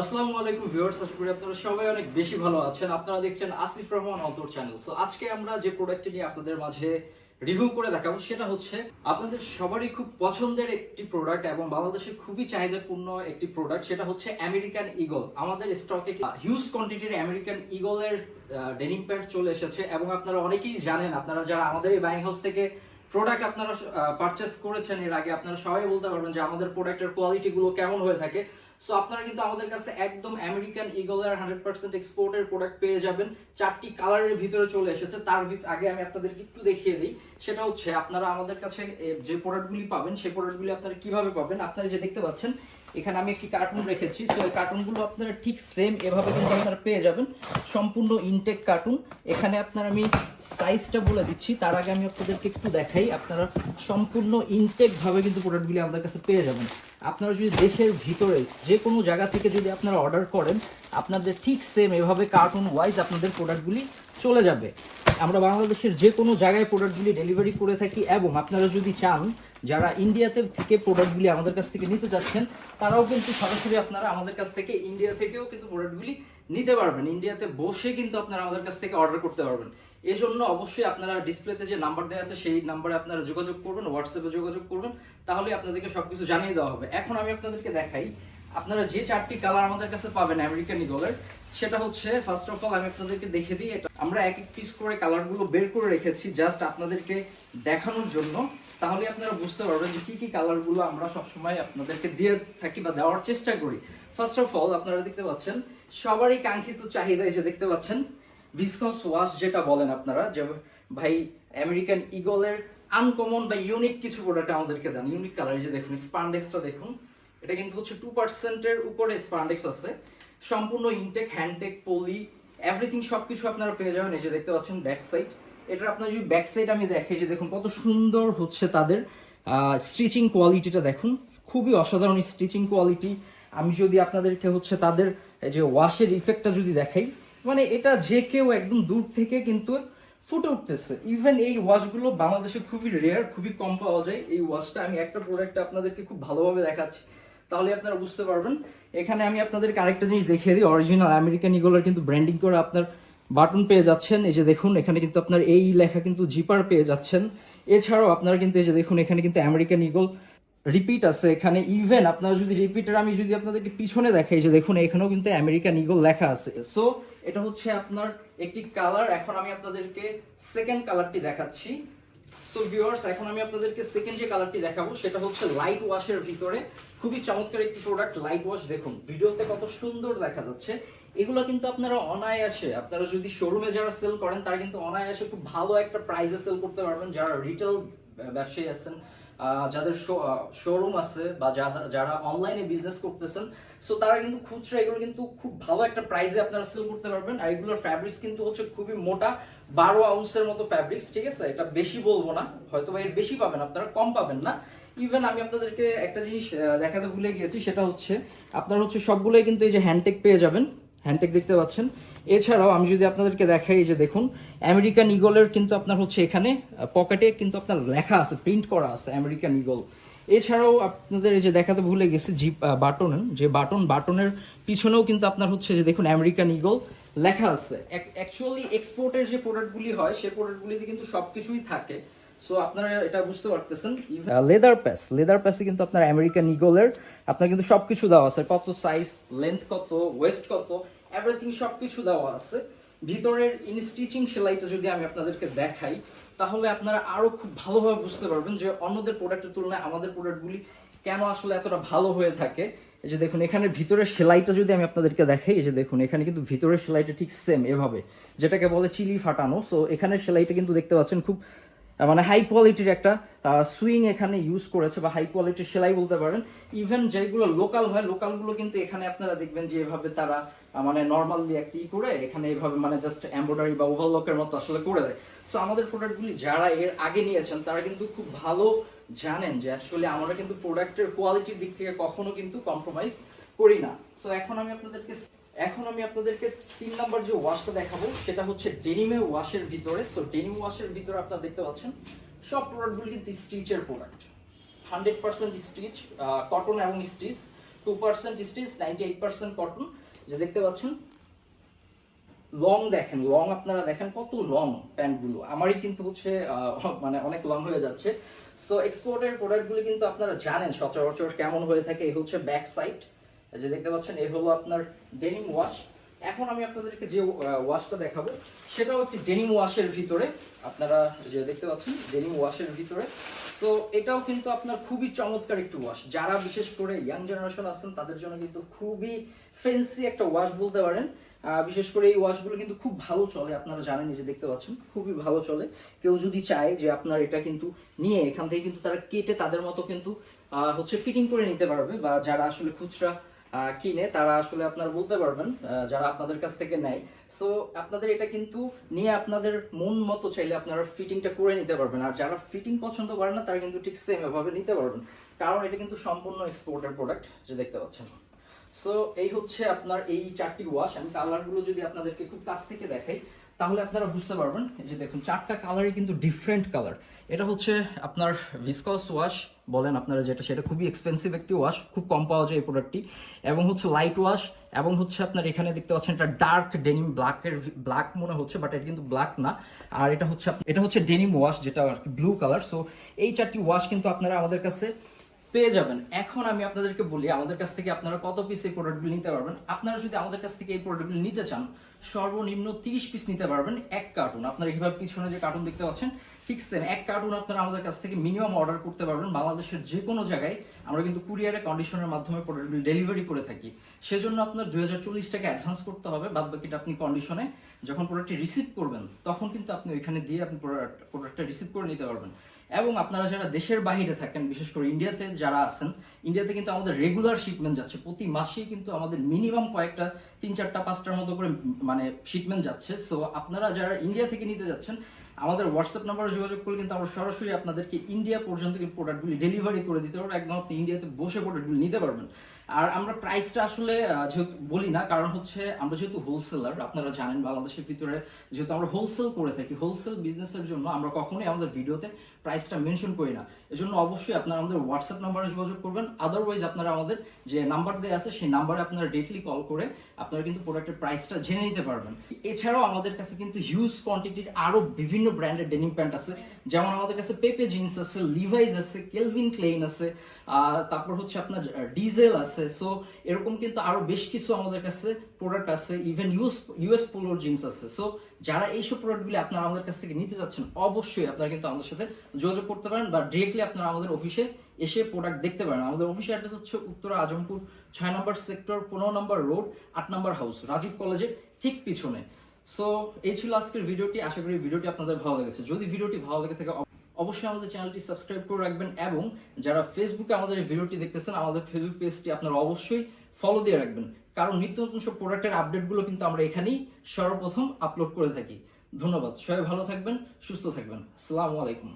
আসসালামু আলাইকুম ভিউয়ার্স, আশা করি আপনারা সবাই অনেক বেশি ভালো আছেন। আপনারা দেখছেন আসিফ রহমান অন্তর চ্যানেল। সো আজকে আমরা যে প্রোডাক্টটি নিয়ে আপনাদের মাঝে রিভিউ করে দেখাবো সেটা হচ্ছে আপনাদের সবারই খুব পছন্দের একটি প্রোডাক্ট এবং বাংলাদেশে খুবই চাহিদাপূর্ণ একটি প্রোডাক্ট, সেটা হচ্ছে আমেরিকান ঈগল। আমাদের স্টকে হিউজ কোয়ান্টিটির আমেরিকান ঈগলের ডেনিম প্যান্ট চলে এসেছে এবং আপনারা অনেকেই জানেন, আপনারা যারা আমাদের এই বাইং হাউস থেকে প্রোডাক্ট আপনারা পারচেস করেছেন এর আগে, আপনারা সবাই বলতে পারবেন যে আমাদের প্রোডাক্টের কোয়ালিটি গুলো কেমন হয়ে থাকে। সো আপনারা কিন্তু আমাদের কাছে একদম আমেরিকান ঈগলের 100% এক্সপোর্টের প্রোডাক্ট পেয়ে যাবেন। 4টি কালারের ভিতরে চলে এসেছে। তার আগে আমি আপনাদেরকে একটু দেখিয়ে দিই, সেটা হচ্ছে আপনারা আমাদের কাছে যে প্রোডাক্টগুলি পাবেন সেই প্রোডাক্টগুলি আপনারা কিভাবে পাবেন। আপনারা যে দেখতে পাচ্ছেন এখানে আমি একটি কার্টুন রেখেছি। সো এই কার্টুনগুলো আপনারা ঠিক সেম এভাবে কিন্তু আপনারা পেয়ে যাবেন, সম্পূর্ণ ইনটেক কার্টুন। এখানে আপনার আমি সাইজটা বলে দিচ্ছি, তার আগে আমি আপনাদেরকে একটু দেখাই। আপনারা সম্পূর্ণ ইনটেক ভাবে কিন্তু প্রোডাক্টগুলি আমাদের কাছে পেয়ে যাবেন। আপনারা যদি দেশের ভিতরে যে কোনো জায়গা থেকে যদি আপনারা অর্ডার করেন, আপনাদের ঠিক সেম এভাবে কার্টুন ওয়াইজ আপনাদের প্রোডাক্টগুলি চলে যাবে। আমরা বাংলাদেশের যে কোনো জায়গায় প্রোডাক্টগুলি ডেলিভারি করে থাকি এবং আপনারা যদি চান, যারা ইন্ডিয়াতে থেকে প্রোডাক্টগুলি আমাদের কাছ থেকে নিতে চাচ্ছেন, তারাও কিন্তু সরাসরি আপনারা আমাদের কাছ থেকে ইন্ডিয়া থেকেও কিন্তু প্রোডাক্টগুলি নিতে পারবেন। ইন্ডিয়াতে বসে কিন্তু আপনারা আমাদের কাছ থেকে অর্ডার করতে পারবেন। এই জন্য অবশ্যই আপনারা ডিসপ্লেতে যে নাম্বার দেওয়া আছে সেই নাম্বারে আপনারা যোগাযোগ করবেন, হোয়াটসঅ্যাপে যোগাযোগ করবেন, তাহলে আপনাদেরকে সবকিছু জানিয়ে দেওয়া হবে। এখন আমি আপনাদেরকে দেখাই আপনারা যে 4টি কালার আমাদের কাছে পাবেন আমেরিকান ঈগলের। সেটা হচ্ছে ফার্স্ট অফ অল আমি আপনাদেরকে দেখে দিই, এটা আমরা এক এক পিস করে কালারগুলো বের করে রেখেছি জাস্ট আপনাদেরকে দেখানোর জন্য। তাহলে আপনারা বুঝতে পারবেন যে কি কি কালারগুলো আমরা সবসময় আপনাদেরকে দিয়ে থাকি বা দেওয়ার চেষ্টা করি। ফার্স্ট অফ অল আপনারা দেখতে পাচ্ছেন সবারই কাঙ্ক্ষিত চাহিদা, এসে দেখতে পাচ্ছেন ভিসকস ওয়াশ যেটা বলেন আপনারা, যে ভাই আমেরিকান ঈগলের আনকমন বা ইউনিক কিছু প্রোডাক্ট আমাদেরকে দেন। ইউনিক কালার, যে দেখুন স্পান্ডেক্সটা দেখুন, এটা কিন্তু হচ্ছে 2% এর উপরে স্পান্ডেক্স আছে। সম্পূর্ণ ইনটেক, হ্যান্ডটেক, পলি, এভরিথিং সবকিছু আপনারা পেয়ে যাবেন। এই যে দেখতে পাচ্ছেন ব্যাক সাইড, এটার আপনার যদি ব্যাক সাইড আমি দেখাই, যে দেখুন কত সুন্দর হচ্ছে তাদের স্টিচিং কোয়ালিটিটা দেখুন, খুবই অসাধারণ স্টিচিং কোয়ালিটি। আমি যদি আপনাদেরকে হচ্ছে তাদের যে ওয়াশের ইফেক্টটা যদি দেখাই, মানে এটা যে কেউ একদম দূর থেকে কিন্তু ফুটে উঠতেছে। ইভেন এই ওয়াশগুলো বাংলাদেশে খুবই রেয়ার, খুবই কম পাওয়া যায়। এই ওয়াশটা আমি একটা প্রোডাক্টে আপনাদেরকে খুব ভালোভাবে দেখাচ্ছি, তাহলে আপনারা বুঝতে পারবেন। এখানে আমি আপনাদেরকে আরেকটা জিনিস দেখিয়ে দিই, অরিজিনাল আমেরিকান ঈগলের কিন্তু ব্র্যান্ডিং করে আপনার বাটন পেয়ে যাচ্ছেন। এই যে দেখুন এখানে কিন্তু আপনার এই লেখা কিন্তু জিপার পেয়ে যাচ্ছেন। এছাড়াও আপনারা কিন্তু এই যে দেখুন এখানে কিন্তু আমেরিকান ঈগল রিপিট আছে এখানে। ইভেন আপনারা যদি রিপিটার আমি যদি আপনাদেরকে পিছনে দেখাই, যে দেখুন এখানেও কিন্তু আমেরিকান ঈগল লেখা আছে। সো এটা হচ্ছে আপনার একটি কালার। এখন আমি আপনাদেরকে সেকেন্ড কালারটি দেখাচ্ছি। সো ভিউয়ার্স, এখন আমি আপনাদেরকে সেকেন্ড যে কালারটি দেখাবো সেটা হচ্ছে লাইট ওয়াশের ভিতরে খুবই চমৎকার একটি প্রোডাক্ট। লাইট ওয়াশ দেখুন ভিডিওতে কত সুন্দর দেখা যাচ্ছে। এগুলো কিন্তু আপনারা অনায়াসে, আপনারা যদি শোরুমে যারা সেল করেন তারা কিন্তু অনায়াসে খুব ভালো একটা প্রাইসে সেল করতে পারবেন। যারা রিটেল ব্যবসায়ী আছেন, যাদের শোরুম আছে, বা যারা অনলাইনে বিজনেস করতেছেন, সো তারা কিন্তু খুচরা এগুলো কিন্তু খুব ভালো একটা প্রাইসে আপনারা সেল করতে পারবেন। আর এগুলোর ফ্যাব্রিক্স কিন্তু হচ্ছে খুবই মোটা, 12 আউন্সের মতো ফ্যাব্রিক্স, ঠিক আছে? এটা বেশি বলবো না, হয়তো বা এর বেশি পাবেন আপনারা, কম পাবেন না। ইভেন আমি আপনাদেরকে একটা জিনিস দেখাতে ভুলে গিয়েছি, সেটা হচ্ছে আপনারা হচ্ছে সবগুলোই কিন্তু এই যে হ্যান্ডটেক পেয়ে যাবেন। হ্যান্ডটেক দেখতে পাচ্ছেন। এছাড়াও আমি যদি আপনাদেরকে দেখাই, যে দেখুন আমেরিকান ঈগলের কিন্তু আপনার হচ্ছে এখানে পকেটে কিন্তু আপনার লেখা আছে, প্রিন্ট করা আছে আমেরিকান ঈগল। এছাড়াও আপনাদের এই যে দেখাতে ভুলে গেছি জিপ বাটন, যে বাটনের পিছনেও কিন্তু আপনার হচ্ছে যে দেখুন আমেরিকান ঈগল লেখা আছে। অ্যাকচুয়ালি এক্সপোর্টের যে প্রোডাক্টগুলি হয় সেই প্রোডাক্টগুলিতে কিন্তু সবকিছুই থাকে। সো আপনারা এটা বুঝতে পারতেছেন। লেদার প্যাসে কিন্তু আপনার আমেরিকান ঈগলের আপনার কিন্তু সবকিছু দেওয়া আছে, কত সাইজ, লেন্থ কত, ওয়েস্ট কত, এভরিথিং সবকিছু দেওয়া আছে। ভিতরের ইনস্টিচিং সেলাইটা যদি আমি আপনাদেরকে দেখাই, তাহলে আপনারা আরো খুব ভালোভাবে বুঝতে পারবেন যে অন্যদের প্রোডাক্টের তুলনায় আমাদের প্রোডাক্টগুলি কেন আসলে এতটা ভালো হয়ে থাকে। এই যে দেখুন এখানে ভিতরের সেলাইটা যদি আমি আপনাদেরকে দেখাই, এই যে দেখুন এখানে কিন্তু ভিতরের সেলাইটা ঠিক সেম এভাবে, যেটাকে বলে চিলি ফাটানো। সো এখানের সেলাইটা কিন্তু দেখতে পাচ্ছেন খুব মানে হাই কোয়ালিটির একটা সুইং এখানে ইউজ করেছে, বা হাই কোয়ালিটির সেলাই বলতে পারেন। ইভেন যেগুলো লোকাল হয়, লোকালগুলো কিন্তু এখানে আপনারা দেখবেন যে এভাবে তারা মানে নর্মালি একটি করে এখানে এভাবে মানে জাস্ট এমব্রয়ডারি বা ওভারলকের মতো আসলে করে দেয়। সো আমাদের প্রোডাক্টগুলি যারা এর আগে নিয়েছেন তারা কিন্তু খুব ভালো জানেন যে আসলে আমরা কিন্তু প্রোডাক্টের কোয়ালিটির দিক থেকে কখনো কিন্তু কম্প্রোমাইজ করি না। সো এখন আমি আপনাদেরকে 3 নাম্বার যে ওয়াশটা দেখাবো সেটা হচ্ছে ডেনিমের ওয়াশের ভিতরে। সো ডেনিম ওয়াশের ভিতরে আপনারা দেখতে পাচ্ছেন সব প্রোডাক্টগুলি কিন্তু স্টিচের প্রোডাক্ট, 100% স্টিচ, কটন এবং স্টিচ। 2% stitch, 98% cotton. যে দেখতে পাচ্ছেন লং, দেখেন লং, আপনারা দেখেন কত লং প্যান্টগুলো। আমারই কিন্তু হচ্ছে মানে অনেক লং হয়ে যাচ্ছে। সো এক্সপোর্টের প্রোডাক্টগুলো কিন্তু আপনারা জানেন সচরাচর কেমন হয়ে থাকে। এই হচ্ছে ব্যাক সাইড, যে দেখতে পাচ্ছেন এই হলো আপনার ডেনিম ওয়াশ। এখন আমি আপনাদেরকে যে ওয়াশটা দেখাবো সেটাও একটি ডেনিম ওয়াশের ভিতরে, আপনারা যে দেখতে পাচ্ছেন ডেনিম ওয়াশের ভিতরে। সো এটাও কিন্তু আপনার খুবই চমৎকার একটি ওয়াশ, যারা বিশেষ করে ইয়াং জেনারেশন আছেন তাদের জন্য কিন্তু খুবই ফ্যান্সি একটা ওয়াশ বলতে পারেন। বিশেষ করে এই ওয়াশগুলো কিন্তু খুব ভালো চলে, আপনারা জানেন যে দেখতে পাচ্ছেন খুবই ভালো চলে। কেউ যদি চায় যে আপনার এটা কিন্তু নিয়ে এখান থেকে কিন্তু তারা কেটে তাদের মতো কিন্তু হচ্ছে ফিটিং করে নিতে পারবে, বা যারা আসলে খুচরা কিনে তারা আসলে আপনারা বলতে পারবেন যারা আপনাদের কাছ থেকে নেয়। সো আপনাদের এটা কিন্তু নিয়ে আপনাদের মন মতো চাইলে আপনারা ফিটিংটা করে নিতে পারবেন। আর যারা ফিটিং পছন্দ করেন না তারা কিন্তু ঠিক সেম এভাবে নিতে পারবেন, কারণ এটা কিন্তু সম্পূর্ণ এক্সপোর্টের প্রোডাক্ট, যে দেখতে পাচ্ছেন। সো এই হচ্ছে আপনার এই 4টি ওয়াশ। আমি কালারগুলো যদি আপনাদেরকে খুব কাছ থেকে দেখাই তাহলে আপনারা বুঝতে পারবেন। যে দেখুন 4টা কালারই কিন্তু ডিফারেন্ট কালার। এটা হচ্ছে আপনার ভিসকস ওয়াশ বলেন আপনারা যেটা, সেটা খুবই এক্সপেন্সিভ একটি ওয়াশ, খুব কম পাওয়া যায় এই প্রোডাক্টটি। এবং হচ্ছে লাইট ওয়াশ, এবং হচ্ছে আপনার এখানে দেখতে পাচ্ছেন এটা ডার্ক ডেনিম ব্ল্যাক মনে হচ্ছে, বাট এটা কিন্তু ব্ল্যাক না। আর এটা হচ্ছে ডেনিম ওয়াশ, যেটা আর কি ব্লু কালার। সো এই 4টি ওয়াশ কিন্তু আপনারা আমাদের কাছে পেয়ে যাবেন। এখন আমি আপনাদেরকে বলি আমাদের কাছ থেকে আপনারা কত পিস এই প্রোডাক্টগুলো নিতে পারবেন। আপনারা যদি আমাদের কাছ থেকে এই প্রোডাক্টগুলো নিতে চান সর্বনিম্ন 30 পিস নিতে পারবেন, এক কার্টুন। আপনারা এইভাবে পিছনে যে কার্টুন দেখতে পাচ্ছেন ঠিক সেম এক কার্টুন আপনারা আমাদের কাছ থেকে মিনিমাম অর্ডার করতে পারবেন। বাংলাদেশের যে কোনো জায়গায় আমরা কিন্তু কুরিয়ারে কন্ডিশনের মাধ্যমে প্রোডাক্টগুলো ডেলিভারি করে থাকি। সেজন্য আপনার 2040 টাকা অ্যাডভান্স করতে হবে, বাদ বাকিটা আপনি কন্ডিশনে যখন প্রোডাক্টটি রিসিভ করবেন তখন কিন্তু আপনি ওইখানে দিয়ে আপনি প্রোডাক্টটা রিসিভ করে নিতে পারবেন। এবং আপনারা যারা দেশের বাইরে থাকেন, বিশেষ করে ইন্ডিয়াতে যারা আছেন, ইন্ডিয়াতে কিন্তু আমাদের রেগুলার শিপমেন্ট যাচ্ছে, প্রতি মাসেই কিন্তু আমাদের মিনিমাম কয়েকটা 3-4টা 5টার মতো করে মানে শিপমেন্ট যাচ্ছে। সো আপনারা যারা ইন্ডিয়া থেকে নিতে যাচ্ছেন আমাদের হোয়াটসঅ্যাপ নাম্বারে যোগাযোগ করলে কিন্তু আমরা সরাসরি আপনাদেরকে ইন্ডিয়া পর্যন্ত কিন্তু প্রোডাক্টগুলি ডেলিভারি করে দিতে পারবো, একদম আপনি ইন্ডিয়াতে বসে প্রোডাক্টগুলি নিতে পারবেন। আর আমরা প্রাইসটা আসলে যেহেতু বলি না, কারণ হচ্ছে আমরা যেহেতু হোলসেলার, আপনারা জানেন বাংলাদেশের ভিতরে যেহেতু আমরা হোলসেল করে থাকি, হোলসেল বিজনেসের জন্য আমরা কখনোই আমাদের ভিডিওতে প্রাইসটা মেনশন করি না। এজন্য অবশ্যই আপনারা আমাদের হোয়াটসঅ্যাপ নাম্বারে যোগাযোগ করবেন। আদারওয়াইজ আপনারা আমাদের যে নাম্বার দেওয়া আছে সেই নাম্বারে আপনারা ডিরেক্টলি কল করে আপনারা কিন্তু প্রোডাক্টের প্রাইসটা জেনে নিতে পারবেন। এছাড়াও আমাদের কাছে কিন্তু হিউজ কোয়ান্টিটির আরো বিভিন্ন ব্র্যান্ডের ডেনিম প্যান্ট আছে, যেমন আমাদের কাছে পেপে জিন্স আছে, লিভাইস আছে, কেলভিন ক্লেইন আছে, তারপর হচ্ছে আপনার ডিজেল আছে। সো এরকম কিন্তু আরো বেশ কিছু আমাদের কাছে প্রোডাক্ট আছে, ইভেন ইউএস পোলোর জিন্স আছে। সো যারা এইসব প্রোডাক্টগুলি আপনারা আমাদের কাছ থেকে নিতে চাচ্ছেন অবশ্যই আপনারা কিন্তু আমাদের সাথে যোগাযোগ করতে পারেন, বা ডিরেক্টলি আপনারা আমাদের অফিসে এসে প্রোডাক্ট দেখতে পারেন। আমাদের অফিসের অ্যাড্রেস হচ্ছে উত্তরা আজমপুর 6 নম্বর সেক্টর, 15 নম্বর রোড, 8 নম্বর হাউস, রাজীব কলেজের ঠিক পিছনে। সো এই ছিল আজকের ভিডিওটি। আশা করি ভিডিওটি আপনাদের ভালো লেগেছে। যদি ভিডিওটি ভালো লেগে থাকে অবশ্যই আমাদের চ্যানেলটি সাবস্ক্রাইব করে রাখবেন, এবং যারা ফেসবুকে আমাদের এই ভিডিওটি দেখতেছেন আমাদের ফেসবুক পেজটি আপনারা অবশ্যই ফলো দিয়ে রাখবেন, কারণ নিত্য নতুন সব প্রোডাক্টের আপডেটগুলো কিন্তু আমরা এখানেই সর্বপ্রথম আপলোড করে থাকি। ধন্যবাদ, সবাই ভালো থাকবেন, সুস্থ থাকবেন। আসসালামু আলাইকুম।